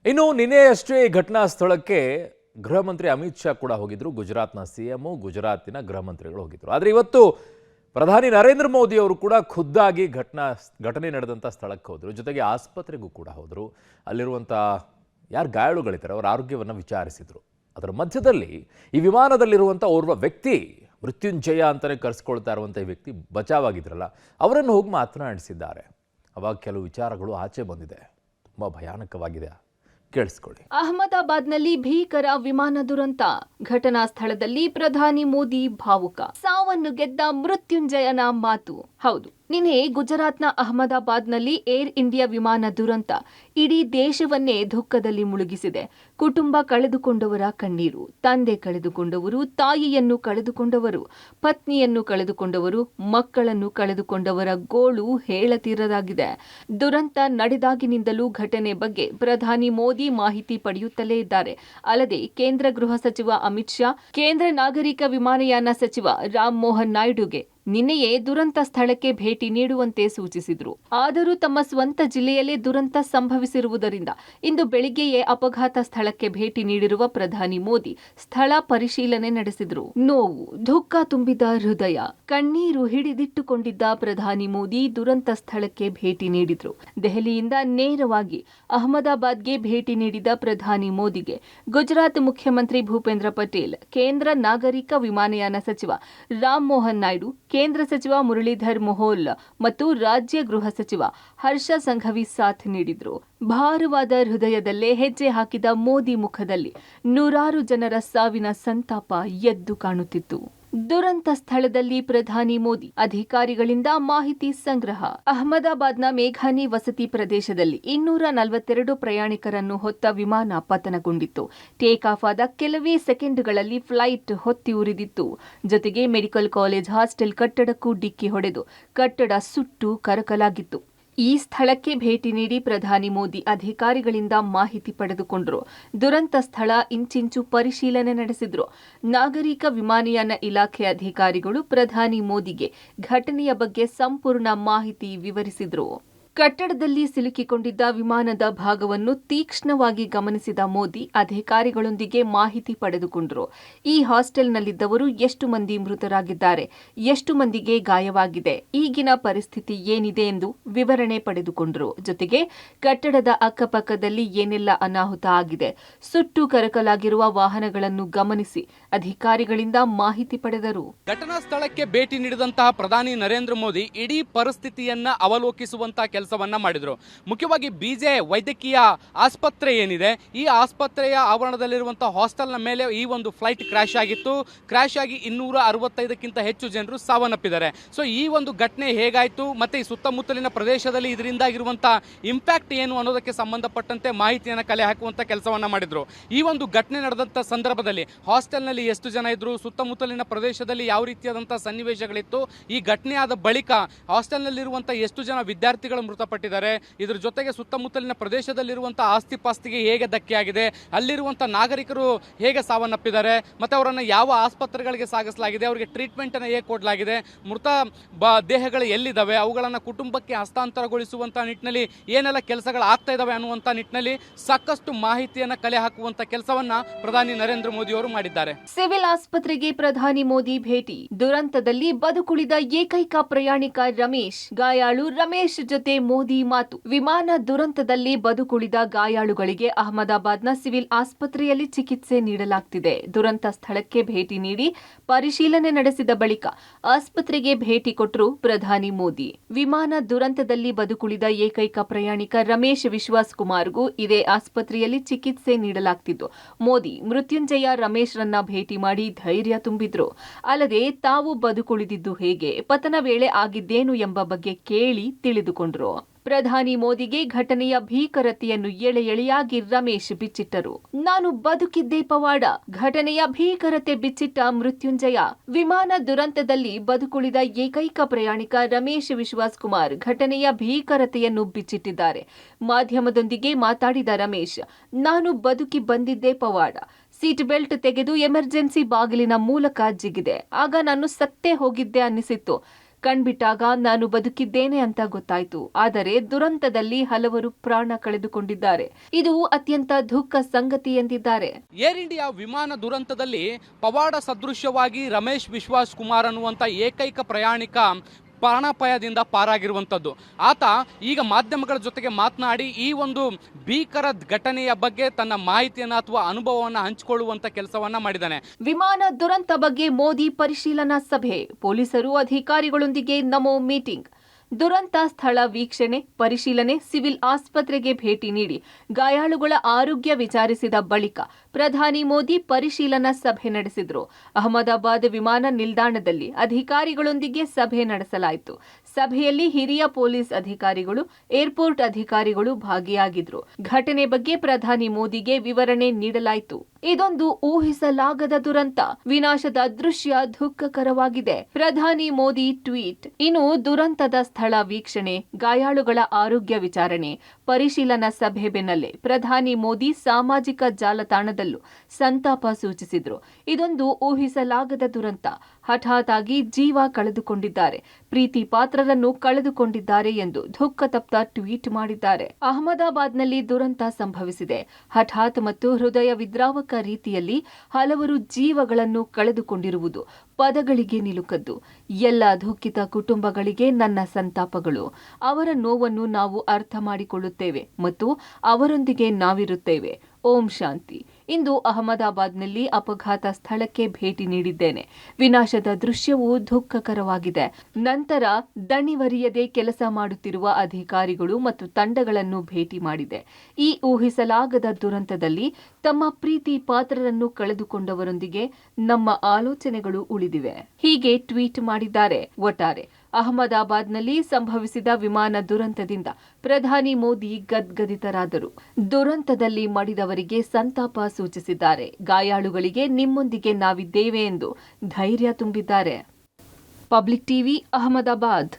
ಇನ್ನು ನಿನ್ನೆಯಷ್ಟೇ ಈ ಘಟನಾ ಸ್ಥಳಕ್ಕೆ ಗೃಹ ಮಂತ್ರಿ ಅಮಿತ್ ಶಾ ಕೂಡ ಹೋಗಿದ್ರು. ಗುಜರಾತ್ನ ಸಿಎಂ, ಗುಜರಾತಿನ ಗೃಹ ಮಂತ್ರಿಗಳು ಹೋಗಿದ್ರು. ಆದರೆ ಇವತ್ತು ಪ್ರಧಾನಿ ನರೇಂದ್ರ ಮೋದಿ ಅವರು ಕೂಡ ಖುದ್ದಾಗಿ ಘಟನೆ ನಡೆದಂಥ ಸ್ಥಳಕ್ಕೆ ಹೋದರು. ಜೊತೆಗೆ ಆಸ್ಪತ್ರೆಗೂ ಕೂಡ ಹೋದರು. ಅಲ್ಲಿರುವಂಥ ಯಾರು ಗಾಯಾಳುಗಳಿದ್ದಾರೆ ಅವರ ಆರೋಗ್ಯವನ್ನು ವಿಚಾರಿಸಿದರು. ಅದರ ಮಧ್ಯದಲ್ಲಿ ಈ ವಿಮಾನದಲ್ಲಿರುವಂಥ ಓರ್ವ ವ್ಯಕ್ತಿ, ಮೃತ್ಯುಂಜಯ ಅಂತಲೇ ಕರೆಸ್ಕೊಳ್ತಾ ಇರುವಂಥ ಈ ವ್ಯಕ್ತಿ ಬಚಾವಾಗಿದ್ರಲ್ಲ, ಅವರನ್ನು ಹೋಗಿ ಮಾತನಾಡಿಸಿದ್ದಾರೆ. ಅವಾಗ ಕೆಲವು ವಿಚಾರಗಳು ಆಚೆ ಬಂದಿದೆ. ತುಂಬ ಭಯಾನಕವಾಗಿದೆ. ಕೇಳಿಸ್ಕೊಳ್ಳಿ. ಅಹಮದಾಬಾದ್ನಲ್ಲಿ ಭೀಕರ ವಿಮಾನ ದುರಂತ. ಘಟನಾ ಸ್ಥಳದಲ್ಲಿ ಪ್ರಧಾನಿ ಮೋದಿ ಭಾವುಕ. ಸಾವನ್ನು ಗೆದ್ದ ಮೃತ್ಯುಂಜಯನ ಮಾತು. ಹೌದು, ನಿನ್ನೆ ಗುಜರಾತ್ನ ಅಹಮದಾಬಾದ್ನಲ್ಲಿ ಏರ್ ಇಂಡಿಯಾ ವಿಮಾನ ದುರಂತ ಇಡೀ ದೇಶವನ್ನೇ ದುಃಖದಲ್ಲಿ ಮುಳುಗಿಸಿದೆ. ಕುಟುಂಬ ಕಳೆದುಕೊಂಡವರ ಕಣ್ಣೀರು, ತಂದೆ ಕಳೆದುಕೊಂಡವರು, ತಾಯಿಯನ್ನು ಕಳೆದುಕೊಂಡವರು, ಪತ್ನಿಯನ್ನು ಕಳೆದುಕೊಂಡವರು, ಮಕ್ಕಳನ್ನು ಕಳೆದುಕೊಂಡವರ ಗೋಳು ಹೇಳತೀರದಾಗಿದೆ. ದುರಂತ ನಡೆದಾಗಿನಿಂದಲೂ ಘಟನೆ ಬಗ್ಗೆ ಪ್ರಧಾನಿ ಮೋದಿ ಮಾಹಿತಿ ಪಡೆಯುತ್ತಲೇ ಇದ್ದಾರೆ. ಅಲ್ಲದೆ ಕೇಂದ್ರ ಗೃಹ ಸಚಿವ ಅಮಿತ್ ಶಾ, ಕೇಂದ್ರ ನಾಗರಿಕ ವಿಮಾನಯಾನ ಸಚಿವ ರಾಮ್ ಮೋಹನ್ ನಾಯ್ಡುಗೆ ನಿನ್ನೆಯೇ ದುರಂತ ಸ್ಥಳಕ್ಕೆ ಭೇಟಿ ನೀಡುವಂತೆ ಸೂಚಿಸಿದ್ರು. ಆದರೂ ತಮ್ಮ ಸ್ವಂತ ಜಿಲ್ಲೆಯಲ್ಲೇ ದುರಂತ ಸಂಭವಿಸಿರುವುದರಿಂದ ಇಂದು ಬೆಳಿಗ್ಗೆಯೇ ಅಪಘಾತ ಸ್ಥಳಕ್ಕೆ ಭೇಟಿ ನೀಡಿರುವ ಪ್ರಧಾನಿ ಮೋದಿ ಸ್ಥಳ ಪರಿಶೀಲನೆ ನಡೆಸಿದ್ರು. ನೋವು, ದುಃಖ ತುಂಬಿದ ಹೃದಯ, ಕಣ್ಣೀರು ಹಿಡಿದಿಟ್ಟುಕೊಂಡಿದ್ದ ಪ್ರಧಾನಿ ಮೋದಿ ದುರಂತ ಸ್ಥಳಕ್ಕೆ ಭೇಟಿ ನೀಡಿದ್ರು. ದೆಹಲಿಯಿಂದ ನೇರವಾಗಿ ಅಹಮದಾಬಾದ್ಗೆ ಭೇಟಿ ನೀಡಿದ ಪ್ರಧಾನಿ ಮೋದಿಗೆ ಗುಜರಾತ್ ಮುಖ್ಯಮಂತ್ರಿ ಭೂಪೇಂದ್ರ ಪಟೇಲ್, ಕೇಂದ್ರ ನಾಗರಿಕ ವಿಮಾನಯಾನ ಸಚಿವ ರಾಮ್ ಮೋಹನ್ ನಾಯ್ಡು, ಕೇಂದ್ರ ಸಚಿವ ಮುರಳೀಧರ್ ಮೊಹೋಲ್ ಮತ್ತು ರಾಜ್ಯ ಗೃಹ ಸಚಿವ ಹರ್ಷ ಸಂಘವಿ ಸಾಥ್ ನೀಡಿದ್ರು. ಭಾರವಾದ ಹೃದಯದಲ್ಲೇ ಹೆಜ್ಜೆ ಹಾಕಿದ ಮೋದಿ ಮುಖದಲ್ಲಿ ನೂರಾರು ಜನರ ಸಾವಿನ ಸಂತಾಪ ಎದ್ದು ಕಾಣುತ್ತಿತ್ತು. ದುರಂತ ಸ್ಥಳದಲ್ಲಿ ಪ್ರಧಾನಿ ಮೋದಿ ಅಧಿಕಾರಿಗಳಿಂದ ಮಾಹಿತಿ ಸಂಗ್ರಹ. ಅಹಮದಾಬಾದ್ನ ಮೇಘಾನಿ ವಸತಿ ಪ್ರದೇಶದಲ್ಲಿ 242 ಪ್ರಯಾಣಿಕರನ್ನು ಹೊತ್ತ ವಿಮಾನ ಪತನಗೊಂಡಿತ್ತು. ಟೇಕ್ ಆಫ್ ಆದ ಕೆಲವೇ ಸೆಕೆಂಡ್ಗಳಲ್ಲಿ ಫ್ಲೈಟ್ ಹೊತ್ತಿ ಉರಿದಿತ್ತು. ಜೊತೆಗೆ ಮೆಡಿಕಲ್ ಕಾಲೇಜ್ ಹಾಸ್ಟೆಲ್ ಕಟ್ಟಡಕ್ಕೂ ಡಿಕ್ಕಿ ಹೊಡೆದು ಕಟ್ಟಡ ಸುಟ್ಟು ಕರಕಲಾಗಿತ್ತು. ಈ ಸ್ಥಳಕ್ಕೆ ಭೇಟಿ ನೀಡಿ ಪ್ರಧಾನಿ ಮೋದಿ ಅಧಿಕಾರಿಗಳಿಂದ ಮಾಹಿತಿ ಪಡೆದುಕೊಂಡರು. ದುರಂತ ಸ್ಥಳ ಇಂಚಿಂಚು ಪರಿಶೀಲನೆ ನಡೆಸಿದ್ರು. ನಾಗರಿಕ ವಿಮಾನಯಾನ ಇಲಾಖೆ ಅಧಿಕಾರಿಗಳು ಪ್ರಧಾನಿ ಮೋದಿಗೆ ಘಟನೆಯ ಬಗ್ಗೆ ಸಂಪೂರ್ಣ ಮಾಹಿತಿ ವಿವರಿಸಿದ್ರು. ಕಟ್ಟಡದಲ್ಲಿ ಸಿಲುಕಿಕೊಂಡಿದ್ದ ವಿಮಾನದ ಭಾಗವನ್ನು ತೀಕ್ಷ್ಣವಾಗಿ ಗಮನಿಸಿದ ಮೋದಿ ಅಧಿಕಾರಿಗಳೊಂದಿಗೆ ಮಾಹಿತಿ ಪಡೆದುಕೊಂಡರು. ಈ ಹಾಸ್ಟೆಲ್ನಲ್ಲಿದ್ದವರು ಎಷ್ಟು ಮಂದಿ ಮೃತರಾಗಿದ್ದಾರೆ, ಎಷ್ಟು ಮಂದಿಗೆ ಗಾಯವಾಗಿದೆ, ಈಗಿನ ಪರಿಸ್ಥಿತಿ ಏನಿದೆ ಎಂದು ವಿವರಣೆ ಪಡೆದುಕೊಂಡರು. ಜೊತೆಗೆ ಕಟ್ಟಡದ ಅಕ್ಕಪಕ್ಕದಲ್ಲಿ ಏನೆಲ್ಲ ಅನಾಹುತ ಆಗಿದೆ, ಸುಟ್ಟು ಕರಕಲಾಗಿರುವ ವಾಹನಗಳನ್ನು ಗಮನಿಸಿ ಅಧಿಕಾರಿಗಳಿಂದ ಮಾಹಿತಿ ಪಡೆದರು. ಘಟನಾ ಸ್ಥಳಕ್ಕೆ ಭೇಟಿ ನೀಡಿದಂತಹ ಪ್ರಧಾನಿ ನರೇಂದ್ರ ಮೋದಿ ಇಡೀ ಪರಿಸ್ಥಿತಿಯನ್ನ ಅವಲೋಕಿಸುವಂತಹ ಕೆಲಸವನ್ನ ಮಾಡಿದ್ರು. ಮುಖ್ಯವಾಗಿ ಬಿಜೆ ವೈದ್ಯಕೀಯ ಆಸ್ಪತ್ರೆ ಏನಿದೆ, ಈ ಆಸ್ಪತ್ರೆಯ ಆವರಣದಲ್ಲಿರುವಂತಹ ಹಾಸ್ಟೆಲ್ನ ಮೇಲೆ ಈ ಒಂದು ಫ್ಲೈಟ್ ಕ್ರಾಶ್ ಆಗಿತ್ತು. ಕ್ರಾಶ್ ಆಗಿ 265ಕ್ಕಿಂತ ಹೆಚ್ಚು ಜನರು ಸಾವನ್ನಪ್ಪಿದ್ದಾರೆ. ಸೊ ಈ ಒಂದು ಘಟನೆ ಹೇಗಾಯಿತು ಮತ್ತೆ ಈ ಸುತ್ತಮುತ್ತಲಿನ ಪ್ರದೇಶದಲ್ಲಿ ಇದರಿಂದಾಗಿರುವಂತಹ ಇಂಪ್ಯಾಕ್ಟ್ ಏನು ಅನ್ನೋದಕ್ಕೆ ಸಂಬಂಧಪಟ್ಟಂತೆ ಮಾಹಿತಿಯನ್ನು ಕಲೆ ಹಾಕುವಂತ ಕೆಲಸವನ್ನ ಮಾಡಿದ್ರು. ಈ ಒಂದು ಘಟನೆ ನಡೆದಂತ ಸಂದರ್ಭದಲ್ಲಿ ಹಾಸ್ಟೆಲ್ನಲ್ಲಿ ಎಷ್ಟು ಜನ ಇದ್ರು, ಸುತ್ತಮುತ್ತಲಿನ ಪ್ರದೇಶದಲ್ಲಿ ಯಾವ ರೀತಿಯಾದಂತಹ ಸನ್ನಿವೇಶಗಳಿತ್ತು, ಈ ಘಟನೆ ಆದ ಬಳಿಕ ಹಾಸ್ಟೆಲ್ನಲ್ಲಿರುವಂತಹ ಎಷ್ಟು ಜನ ವಿದ್ಯಾರ್ಥಿಗಳು ಮೃತಪಟ್ಟಿದ್ದಾರೆ, ಇದರ ಜೊತೆಗೆ ಸುತ್ತಮುತ್ತಲಿನ ಪ್ರದೇಶದಲ್ಲಿರುವಂತಹ ಆಸ್ತಿ ಪಾಸ್ತಿಗೆ ಹೇಗೆ ಧಕ್ಕೆ ಆಗಿದೆ, ಅಲ್ಲಿರುವಂತಹ ನಾಗರಿಕರು ಹೇಗೆ ಸಾವನ್ನಪ್ಪಿದ್ದಾರೆ, ಮತ್ತೆ ಅವರನ್ನು ಯಾವ ಆಸ್ಪತ್ರೆಗಳಿಗೆ ಸಾಗಿಸಲಾಗಿದೆ, ಅವರಿಗೆ ಟ್ರೀಟ್ಮೆಂಟ್ ಅನ್ನು ಹೇಗೆ ಕೊಡಲಾಗಿದೆ, ಮೃತ ದೇಹಗಳು ಎಲ್ಲಿದ್ದಾವೆ, ಅವುಗಳನ್ನು ಕುಟುಂಬಕ್ಕೆ ಹಸ್ತಾಂತರಗೊಳಿಸುವಂತಹ ನಿಟ್ಟಿನಲ್ಲಿ ಏನೆಲ್ಲ ಕೆಲಸಗಳು ಆಗ್ತಾ ಇದಾವೆ ಅನ್ನುವಂಥ ನಿಟ್ಟಿನಲ್ಲಿ ಸಾಕಷ್ಟು ಮಾಹಿತಿಯನ್ನು ಕಲೆ ಹಾಕುವಂತ ಕೆಲಸವನ್ನ ಪ್ರಧಾನಿ ನರೇಂದ್ರ ಮೋದಿ ಅವರು ಮಾಡಿದ್ದಾರೆ. ಸಿವಿಲ್ ಆಸ್ಪತ್ರೆಗೆ ಪ್ರಧಾನಿ ಮೋದಿ ಭೇಟಿ. ದುರಂತದಲ್ಲಿ ಬದುಕುಳಿದ ಏಕೈಕ ಪ್ರಯಾಣಿಕ ರಮೇಶ್, ಗಾಯಾಳು ರಮೇಶ್ ಜೊತೆ ಮೋದಿ ಮಾತು. ವಿಮಾನ ದುರಂತದಲ್ಲಿ ಬದುಕುಳಿದ ಗಾಯಾಳುಗಳಿಗೆ ಅಹಮದಾಬಾದ್ನ ಸಿವಿಲ್ ಆಸ್ಪತ್ರೆಯಲ್ಲಿ ಚಿಕಿತ್ಸೆ ನೀಡಲಾಗ್ತಿದೆ. ದುರಂತ ಸ್ಥಳಕ್ಕೆ ಭೇಟಿ ನೀಡಿ ಪರಿಶೀಲನೆ ನಡೆಸಿದ ಬಳಿಕ ಆಸ್ಪತ್ರೆಗೆ ಭೇಟಿ ಕೊಟ್ಟರು ಪ್ರಧಾನಿ ಮೋದಿ. ವಿಮಾನ ದುರಂತದಲ್ಲಿ ಬದುಕುಳಿದ ಏಕೈಕ ಪ್ರಯಾಣಿಕ ರಮೇಶ್ ವಿಶ್ವಾಸ್ ಕುಮಾರ್ಗೂ ಇದೇ ಆಸ್ಪತ್ರೆಯಲ್ಲಿ ಚಿಕಿತ್ಸೆ ನೀಡಲಾಗ್ತಿದ್ದು, ಮೋದಿ ಮೃತ್ಯುಂಜಯ ರಮೇಶ್ ರನ್ನ ಭೇಟಿ ಮಾಡಿ ಧೈರ್ಯ ತುಂಬಿದ್ರು. ಅಲ್ಲದೆ ತಾವು ಬದುಕುಳಿದಿದ್ದು ಹೇಗೆ, ಪತನ ವೇಳೆ ಆಗಿದ್ದೇನು ಎಂಬ ಬಗ್ಗೆ ಕೇಳಿ ತಿಳಿದುಕೊಂಡ್ರು. ಪ್ರಧಾನಿ ಮೋದಿಗೆ ಘಟನೆಯ ಭೀಕರತೆಯನ್ನು ಎಳೆ ಎಳೆಯಾಗಿ ರಮೇಶ್ ಬಿಚ್ಚಿಟ್ಟರು. ನಾನು ಬದುಕಿದ್ದೇ ಪವಾಡ, ಘಟನೆಯ ಭೀಕರತೆ ಬಿಚ್ಚಿಟ್ಟ ಮೃತ್ಯುಂಜಯ. ವಿಮಾನ ದುರಂತದಲ್ಲಿ ಬದುಕುಳಿದ ಏಕೈಕ ಪ್ರಯಾಣಿಕ ರಮೇಶ್ ವಿಶ್ವಾಸ್ ಕುಮಾರ್ ಘಟನೆಯ ಭೀಕರತೆಯನ್ನು ಬಿಚ್ಚಿಟ್ಟಿದ್ದಾರೆ. ಮಾಧ್ಯಮದೊಂದಿಗೆ ಮಾತಾಡಿದ ರಮೇಶ್, ನಾನು ಬದುಕಿ ಬಂದಿದ್ದೇ ಪವಾಡ. ಸೀಟ್ ಬೆಲ್ಟ್ ತೆಗೆದು ಎಮರ್ಜೆನ್ಸಿ ಬಾಗಿಲಿನ ಮೂಲಕ ಜಿಗಿದೆ. ಆಗ ನಾನು ಸತ್ತೇ ಹೋಗಿದ್ದೆ ಅನ್ನಿಸಿತ್ತು. ಕಣ್ಬಿಟ್ಟಾಗ ನಾನು ಬದುಕಿದ್ದೇನೆ ಅಂತ ಗೊತ್ತಾಯ್ತು. ಆದರೆ ದುರಂತದಲ್ಲಿ ಹಲವರು ಪ್ರಾಣ ಕಳೆದುಕೊಂಡಿದ್ದಾರೆ. ಇದು ಅತ್ಯಂತ ದುಃಖ ಸಂಗತಿ ಎಂದಿದ್ದಾರೆ. ಏರ್ ಇಂಡಿಯಾ ವಿಮಾನ ದುರಂತದಲ್ಲಿ ಪವಾಡ ಸದೃಶ್ಯವಾಗಿ ರಮೇಶ್ ವಿಶ್ವಾಸ್ ಕುಮಾರ್ ಅನ್ನುವಂಥ ಏಕೈಕ ಪ್ರಯಾಣಿಕ ಪ್ರಾಣಾಪಾಯದಿಂದ ಪಾರಾಗಿರುವಂಥದ್ದು. ಆತ ಈಗ ಮಾಧ್ಯಮಗಳ ಜೊತೆಗೆ ಮಾತನಾಡಿ ಈ ಒಂದು ಭೀಕರ ಘಟನೆಯ ಬಗ್ಗೆ ತನ್ನ ಮಾಹಿತಿಯನ್ನು ಅಥವಾ ಅನುಭವವನ್ನು ಹಂಚಿಕೊಳ್ಳುವಂತ ಕೆಲಸವನ್ನ ಮಾಡಿದ್ದಾನೆ. ವಿಮಾನ ದುರಂತ ಬಗ್ಗೆ ಮೋದಿ ಪರಿಶೀಲನಾ ಸಭೆ, ಪೊಲೀಸರು ಅಧಿಕಾರಿಗಳೊಂದಿಗೆ ನಮೋ ಮೀಟಿಂಗ್. ದುರಂತ ಸ್ಥಳ ವೀಕ್ಷಣೆ, ಪರಿಶೀಲನೆ, ಸಿವಿಲ್ ಆಸ್ಪತ್ರೆಗೆ ಭೇಟಿ ನೀಡಿ ಗಾಯಾಳುಗಳ ಆರೋಗ್ಯ ವಿಚಾರಿಸಿದ ಬಳಿಕ ಪ್ರಧಾನಿ ಮೋದಿ ಪರಿಶೀಲನಾ ಸಭೆ ನಡೆಸಿದ್ರು. ಅಹಮದಾಬಾದ್ ವಿಮಾನ ನಿಲ್ದಾಣದಲ್ಲಿ ಅಧಿಕಾರಿಗಳೊಂದಿಗೆ ಸಭೆ ನಡೆಸಲಾಯಿತು. ಸಭೆಯಲ್ಲಿ ಹಿರಿಯ ಪೊಲೀಸ್ ಅಧಿಕಾರಿಗಳು, ಏರ್ಪೋರ್ಟ್ ಅಧಿಕಾರಿಗಳು ಭಾಗಿಯಾಗಿದ್ರು. ಘಟನೆ ಬಗ್ಗೆ ಪ್ರಧಾನಿ ಮೋದಿಗೆ ವಿವರಣೆ ನೀಡಲಾಯಿತು. ಇದೊಂದು ಊಹಿಸಲಾಗದ ದುರಂತ. ವಿನಾಶದ ದೃಶ್ಯ ದುಃಖಕರವಾಗಿದೆ. ಪ್ರಧಾನಿ ಮೋದಿ ಟ್ವೀಟ್. ಇನ್ನು ದುರಂತದ ಸ್ಥಳ ವೀಕ್ಷಣೆ, ಗಾಯಾಳುಗಳ ಆರೋಗ್ಯ ವಿಚಾರಣೆ, ಪರಿಶೀಲನಾ ಸಭೆ ಬೆನ್ನಲ್ಲೇ ಪ್ರಧಾನಿ ಮೋದಿ ಸಾಮಾಜಿಕ ಜಾಲತಾಣದಲ್ಲೂ ಸಂತಾಪ ಸೂಚಿಸಿದ್ರು. ಇದೊಂದು ಊಹಿಸಲಾಗದ ದುರಂತ. ಹಠಾತ್ ಆಗಿ ಜೀವ ಕಳೆದುಕೊಂಡಿದ್ದಾರೆ, ಪ್ರೀತಿ ಪಾತ್ರರನ್ನು ಕಳೆದುಕೊಂಡಿದ್ದಾರೆ ಎಂದು ದುಃಖತಪ್ತ ಟ್ವೀಟ್ ಮಾಡಿದ್ದಾರೆ. ಅಹಮದಾಬಾದ್ನಲ್ಲಿ ದುರಂತ ಸಂಭವಿಸಿದೆ. ಹಠಾತ್ ಮತ್ತು ಹೃದಯ ವಿದ್ರಾವಕ ರೀತಿಯಲ್ಲಿ ಹಲವರು ಜೀವಗಳನ್ನು ಕಳೆದುಕೊಂಡಿರುವುದು ಪದಗಳಿಗೆ ನಿಲುಕದ್ದು. ಎಲ್ಲ ದುಃಖಿತ ಕುಟುಂಬಗಳಿಗೆ ನನ್ನ ಸಂತಾಪಗಳು. ಅವರ ನೋವನ್ನು ನಾವು ಅರ್ಥ ಮಾಡಿಕೊಳ್ಳುತ್ತೇವೆ ಮತ್ತು ಅವರೊಂದಿಗೆ ನಾವಿರುತ್ತೇವೆ. ಓಂ ಶಾಂತಿ. ಇಂದು ಅಹಮದಾಬಾದ್ನಲ್ಲಿ ಅಪಘಾತ ಸ್ಥಳಕ್ಕೆ ಭೇಟಿ ನೀಡಿದ್ದೇನೆ. ವಿನಾಶದ ದೃಶ್ಯವೂ ದುಃಖಕರವಾಗಿದೆ. ನಂತರ ದಣಿವರಿಯದೆ ಕೆಲಸ ಮಾಡುತ್ತಿರುವ ಅಧಿಕಾರಿಗಳು ಮತ್ತು ತಂಡಗಳನ್ನು ಭೇಟಿ ಮಾಡಿದೆ. ಈ ಊಹಿಸಲಾಗದ ದುರಂತದಲ್ಲಿ ತಮ್ಮ ಪ್ರೀತಿ ಪಾತ್ರರನ್ನು ಕಳೆದುಕೊಂಡವರೊಂದಿಗೆ ನಮ್ಮ ಆಲೋಚನೆಗಳು ಉಳಿದಿವೆ. ಹೀಗೆ ಟ್ವೀಟ್ ಮಾಡಿದ್ದಾರೆ. ಒಟ್ಟಾರೆ ಅಹಮದಾಬಾದ್ನಲ್ಲಿ ಸಂಭವಿಸಿದ ವಿಮಾನ ದುರಂತದಿಂದ ಪ್ರಧಾನಿ ಮೋದಿ ಗದ್ಗದಿತರಾದರು. ದುರಂತದಲ್ಲಿ ಮಡಿದವರಿಗೆ ಸಂತಾಪ ಸೂಚಿಸಿದ್ದಾರೆ. ಗಾಯಾಳುಗಳಿಗೆ ನಿಮ್ಮೊಂದಿಗೆ ನಾವಿದ್ದೇವೆ ಎಂದು ಧೈರ್ಯ ತುಂಬಿದ್ದಾರೆ. Public TV, Ahmedabad.